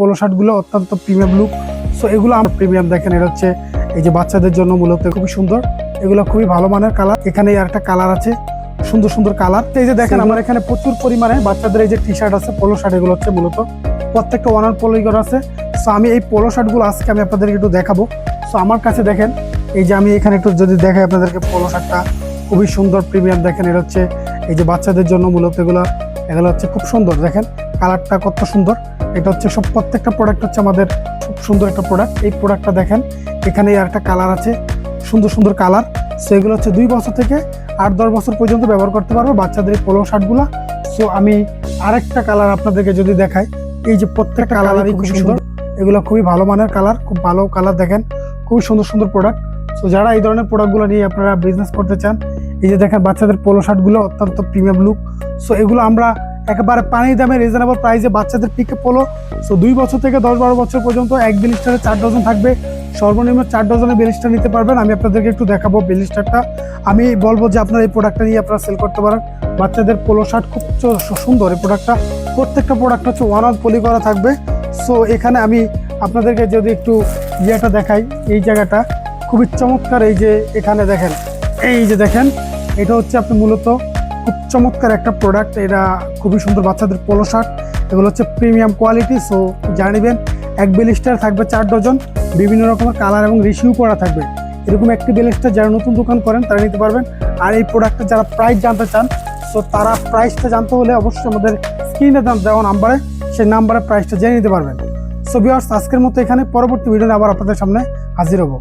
Polo শার্টগুলো অত্যন্ত premium look. So এগুলো আমার প্রিমিয়াম দেখেন, এটা হচ্ছে এই যে বাচ্চাদের জন্য মূলত খুবই সুন্দর, এগুলো খুবই ভালো মানের কালার। এখানে আর একটা কালার আছে, সুন্দর সুন্দর কালার। এই যে দেখেন আমার এখানে প্রচুর পরিমাণে বাচ্চাদের এই যে টি শার্ট আছে, পোলো শার্ট, এগুলো হচ্ছে মূলত প্রত্যেকটা ওয়ান পোলো করা আছে। সো আমি এই পোলো শার্টগুলো আজকে আমি আপনাদেরকে একটু দেখাবো। সো আমার কাছে দেখেন, এই যে আমি এখানে একটু যদি দেখাই আপনাদেরকে, পোলো শার্টটা খুবই সুন্দর প্রিমিয়াম দেখেন, এটা হচ্ছে এই যে বাচ্চাদের জন্য মূলত এগুলো হচ্ছে খুব সুন্দর। দেখেন কালারটা কত সুন্দর। এটা হচ্ছে সব প্রত্যেকটা প্রোডাক্ট হচ্ছে আমাদের খুব সুন্দর একটা প্রোডাক্ট। এই প্রোডাক্টটা দেখেন, এখানে আর একটা কালার আছে, সুন্দর সুন্দর কালার। সো এগুলো হচ্ছে 2 বছর থেকে 8-10 বছর পর্যন্ত ব্যবহার করতে পারবো বাচ্চাদের এই পোলো শার্টগুলো। সো আমি আরেকটা কালার আপনাদেরকে যদি দেখাই, এই যে প্রত্যেকটা কালারই খুব সুন্দর, এগুলো খুবই ভালো মানের কালার, খুব ভালো কালার দেখেন, খুবই সুন্দর সুন্দর প্রোডাক্ট। সো যারা এই ধরনের প্রোডাক্টগুলো নিয়ে আপনারা বিজনেস করতে চান, এই যে দেখেন বাচ্চাদের পোলো শার্টগুলো অত্যন্ত প্রিমিয়াম লুক। সো এগুলো আমরা একেবারে পানি দামে রিজনেবল প্রাইসে বাচ্চাদের পিকে পোলো। সো 2 বছর থেকে 10-12 বছর পর্যন্ত এক বিলিস্টারে 4 ডজন থাকবে, সর্বনিম্ন 4 ডজনের বিলিস্টার নিতে পারবেন। আমি আপনাদেরকে একটু দেখাবো বিলিস্টারটা। আমি বলবো যে আপনারা এই প্রোডাক্টটা নিয়ে আপনারা সেল করতে পারেন। বাচ্চাদের পোলো শার্ট খুব সুন্দর এই প্রোডাক্টটা, প্রত্যেকটা প্রোডাক্ট হচ্ছে ওয়ান পলি করা থাকবে। সো এখানে আমি আপনাদেরকে যদি একটু ইয়েটা দেখাই, এই জায়গাটা খুবই চমৎকার। এই যে এখানে দেখেন, এই যে দেখেন, এটা হচ্ছে আপনি মূলত খুব চমৎকার একটা প্রোডাক্ট। এটা খুবই সুন্দর বাচ্চাদের পোলো শার্ট, এগুলো হচ্ছে প্রিমিয়াম কোয়ালিটি। সো জানিবেন এক বিলিস্টার থাকবে 4 ডজন, বিভিন্ন রকমের কালার এবং রিসিউ করা থাকবে। এরকম একটি বিলিস্টার যারা নতুন দোকান করেন তারা নিতে পারবেন। আর এই প্রোডাক্টটা যারা প্রাইস জানতে চান, সো তারা প্রাইসটা জানতে হলে অবশ্যই আমাদের স্ক্রিনে দেওয়া নাম্বারে, সেই নাম্বারে প্রাইসটা জেনে নিতে পারবেন। সো ভিউয়ার্স, আজকের মতো এখানে, পরবর্তী ভিডিওতে আবার আপনাদের সামনে হাজির হব।